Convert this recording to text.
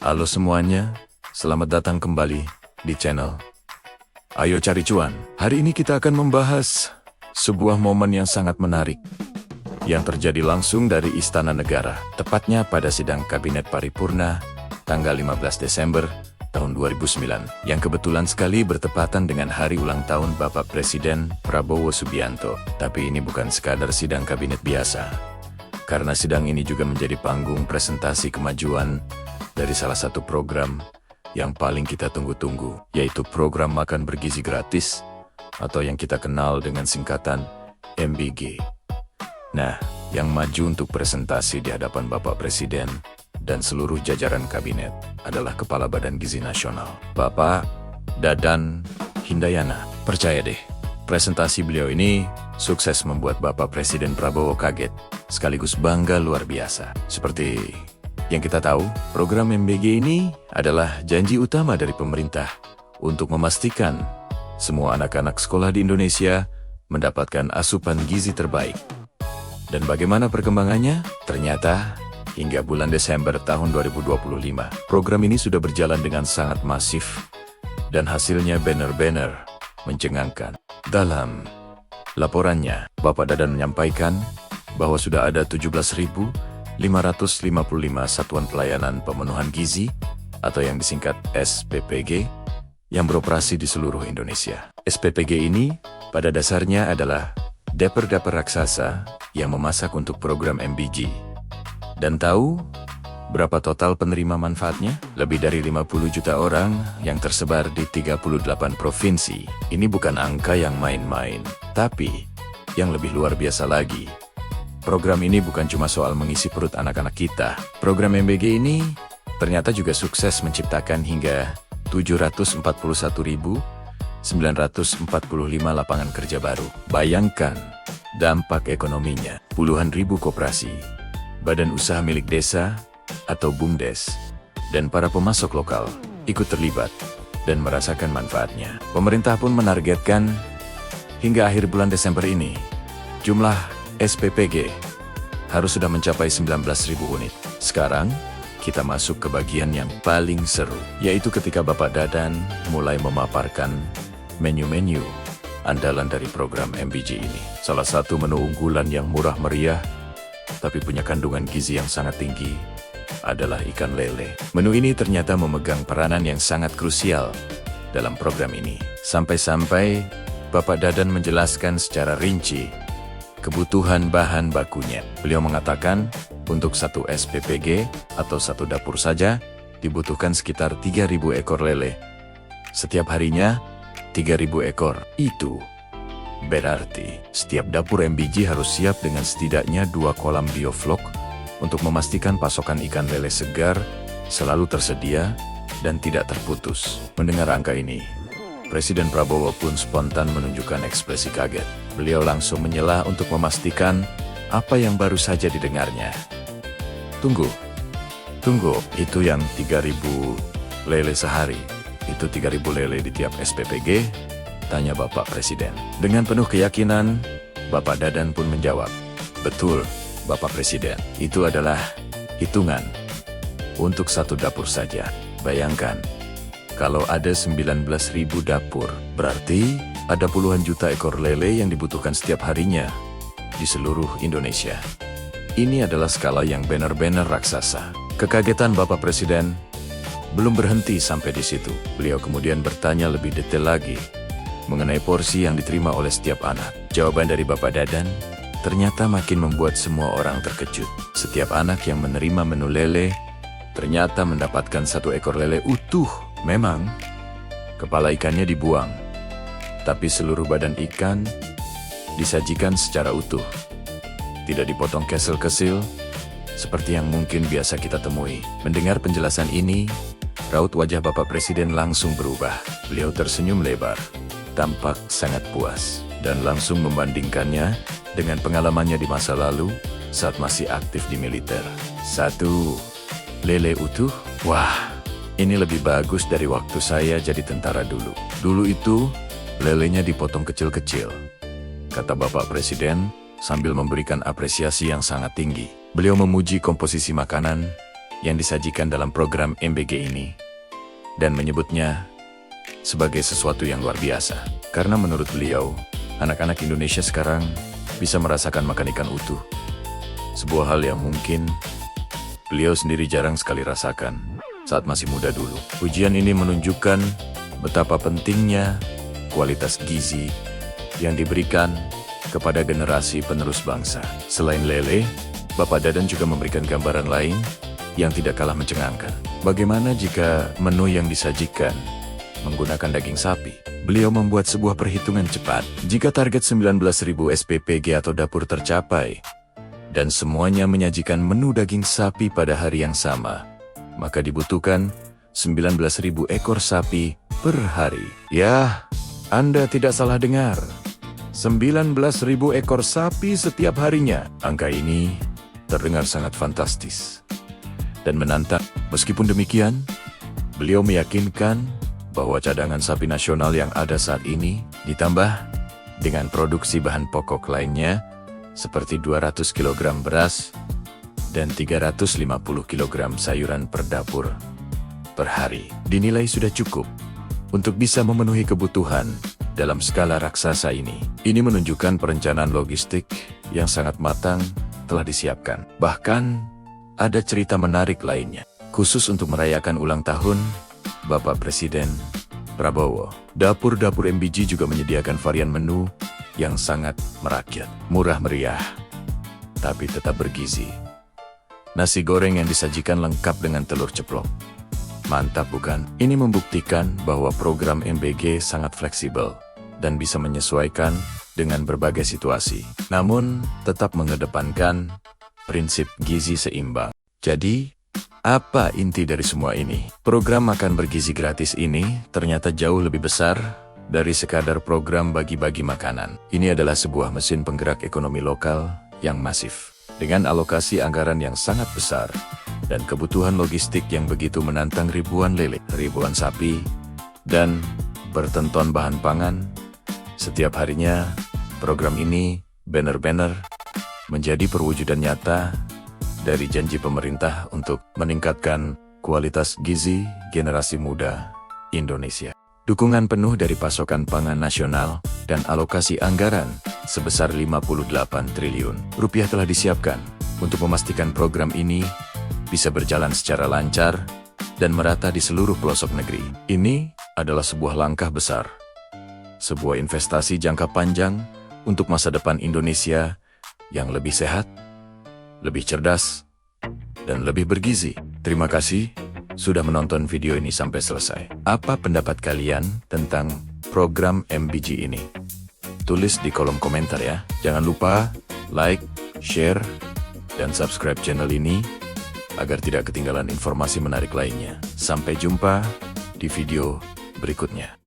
Halo semuanya, selamat datang kembali di channel Ayo Cari Cuan. Hari ini kita akan membahas sebuah momen yang sangat menarik yang terjadi langsung dari Istana Negara, tepatnya pada sidang Kabinet Paripurna tanggal 15 Desember tahun 2009, yang kebetulan sekali bertepatan dengan hari ulang tahun Bapak Presiden Prabowo Subianto. Tapi ini bukan sekadar sidang kabinet biasa, karena sidang ini juga menjadi panggung presentasi kemajuan dari salah satu program yang paling kita tunggu-tunggu, yaitu program makan bergizi gratis atau yang kita kenal dengan singkatan MBG. Nah, yang maju untuk presentasi di hadapan Bapak Presiden dan seluruh jajaran kabinet adalah Kepala Badan Gizi Nasional, Bapak Dadan Hindayana. Percaya deh, presentasi beliau ini sukses membuat Bapak Presiden Prabowo kaget, sekaligus bangga luar biasa. Seperti yang kita tahu, program MBG ini adalah janji utama dari pemerintah untuk memastikan semua anak-anak sekolah di Indonesia mendapatkan asupan gizi terbaik. Dan bagaimana perkembangannya? Ternyata hingga bulan Desember tahun 2025, program ini sudah berjalan dengan sangat masif dan hasilnya benar-benar mencengangkan. Dalam laporannya, Bapak Dadan menyampaikan bahwa sudah ada 17.555 satuan pelayanan pemenuhan gizi atau yang disingkat SPPG yang beroperasi di seluruh Indonesia. SPPG ini pada dasarnya adalah daper-daper raksasa yang memasak untuk program MBG. Dan tahu berapa total penerima manfaatnya? Lebih dari 50 juta orang yang tersebar di 38 provinsi. Ini bukan angka yang main-main, tapi yang lebih luar biasa lagi, program ini bukan cuma soal mengisi perut anak-anak kita. Program MBG ini ternyata juga sukses menciptakan hingga 741.945 lapangan kerja baru. Bayangkan dampak ekonominya. Puluhan ribu koperasi, badan usaha milik desa atau BUMDes, dan para pemasok lokal ikut terlibat dan merasakan manfaatnya. Pemerintah pun menargetkan hingga akhir bulan Desember ini, jumlah SPPG harus sudah mencapai 19.000 unit. Sekarang, kita masuk ke bagian yang paling seru, yaitu ketika Bapak Dadan mulai memaparkan menu-menu andalan dari program MBG ini. Salah satu menu unggulan yang murah meriah tapi punya kandungan gizi yang sangat tinggi adalah ikan lele. Menu ini ternyata memegang peranan yang sangat krusial dalam program ini. Sampai-sampai Bapak Dadan menjelaskan secara rinci kebutuhan bahan bakunya. Beliau mengatakan untuk satu SPPG atau satu dapur saja dibutuhkan sekitar 3.000 ekor lele. Setiap harinya 3.000 ekor. Itu berarti setiap dapur MBG harus siap dengan setidaknya 2 kolam bioflok untuk memastikan pasokan ikan lele segar selalu tersedia dan tidak terputus. Mendengar angka ini, Presiden Prabowo pun spontan menunjukkan ekspresi kaget. Beliau langsung menyela untuk memastikan apa yang baru saja didengarnya. Tunggu, itu yang 3.000 lele sehari. Itu 3.000 lele di tiap SPPG? Tanya Bapak Presiden. Dengan penuh keyakinan, Bapak Dadan pun menjawab, betul, Bapak Presiden. Itu adalah hitungan untuk satu dapur saja. Bayangkan, kalau ada 19.000 dapur, berarti ada puluhan juta ekor lele yang dibutuhkan setiap harinya di seluruh Indonesia. Ini adalah skala yang benar-benar raksasa. Kekagetan Bapak Presiden belum berhenti sampai di situ. Beliau kemudian bertanya lebih detail lagi mengenai porsi yang diterima oleh setiap anak. Jawaban dari Bapak Dadan ternyata makin membuat semua orang terkejut. Setiap anak yang menerima menu lele ternyata mendapatkan 1 ekor lele utuh. Memang, kepala ikannya dibuang, tapi seluruh badan ikan disajikan secara utuh. Tidak dipotong kesel-kesil seperti yang mungkin biasa kita temui. Mendengar penjelasan ini, raut wajah Bapak Presiden langsung berubah. Beliau tersenyum lebar, tampak sangat puas, dan langsung membandingkannya dengan pengalamannya di masa lalu saat masih aktif di militer. 1 lele utuh? Wah, ini lebih bagus dari waktu saya jadi tentara dulu. Dulu itu lelenya dipotong kecil-kecil, kata Bapak Presiden sambil memberikan apresiasi yang sangat tinggi. Beliau memuji komposisi makanan yang disajikan dalam program MBG ini dan menyebutnya sebagai sesuatu yang luar biasa. Karena menurut beliau, anak-anak Indonesia sekarang bisa merasakan makan ikan utuh. Sebuah hal yang mungkin beliau sendiri jarang sekali rasakan saat masih muda dulu. Ujian ini menunjukkan betapa pentingnya kualitas gizi yang diberikan kepada generasi penerus bangsa. Selain lele, Bapak Dadan juga memberikan gambaran lain yang tidak kalah mencengangkan. Bagaimana jika menu yang disajikan menggunakan daging sapi? Beliau membuat sebuah perhitungan cepat. Jika target 19.000 SPPG atau dapur tercapai, dan semuanya menyajikan menu daging sapi pada hari yang sama, maka dibutuhkan 19.000 ekor sapi per hari. Ya, Anda tidak salah dengar. 19.000 ekor sapi setiap harinya. Angka ini terdengar sangat fantastis dan menantang. Meskipun demikian, beliau meyakinkan bahwa cadangan sapi nasional yang ada saat ini ditambah dengan produksi bahan pokok lainnya seperti 200 kg beras dan 350 kg sayuran per dapur per hari dinilai sudah cukup untuk bisa memenuhi kebutuhan dalam skala raksasa ini. Ini menunjukkan perencanaan logistik yang sangat matang telah disiapkan. Bahkan ada cerita menarik lainnya. Khusus untuk merayakan ulang tahun Bapak Presiden Prabowo, dapur-dapur MBG juga menyediakan varian menu yang sangat merakyat, murah meriah, tapi tetap bergizi. Nasi goreng yang disajikan lengkap dengan telur ceplok. Mantap bukan? Ini membuktikan bahwa program MBG sangat fleksibel dan bisa menyesuaikan dengan berbagai situasi, namun tetap mengedepankan prinsip gizi seimbang. Jadi, apa inti dari semua ini? Program makan bergizi gratis ini ternyata jauh lebih besar dari sekadar program bagi-bagi makanan. Ini adalah sebuah mesin penggerak ekonomi lokal yang masif, dengan alokasi anggaran yang sangat besar dan kebutuhan logistik yang begitu menantang ribuan lele, ribuan sapi, dan bertonton bahan pangan. Setiap harinya, program ini benar-benar menjadi perwujudan nyata dari janji pemerintah untuk meningkatkan kualitas gizi generasi muda Indonesia. Dukungan penuh dari pasokan pangan nasional dan alokasi anggaran sebesar 58 triliun rupiah telah disiapkan untuk memastikan program ini bisa berjalan secara lancar dan merata di seluruh pelosok negeri. Ini adalah sebuah langkah besar, sebuah investasi jangka panjang untuk masa depan Indonesia yang lebih sehat, lebih cerdas, dan lebih bergizi. Terima kasih sudah menonton video ini sampai selesai. Apa pendapat kalian tentang program MBG ini? Tulis di kolom komentar ya. Jangan lupa like, share, dan subscribe channel ini agar tidak ketinggalan informasi menarik lainnya. Sampai jumpa di video berikutnya.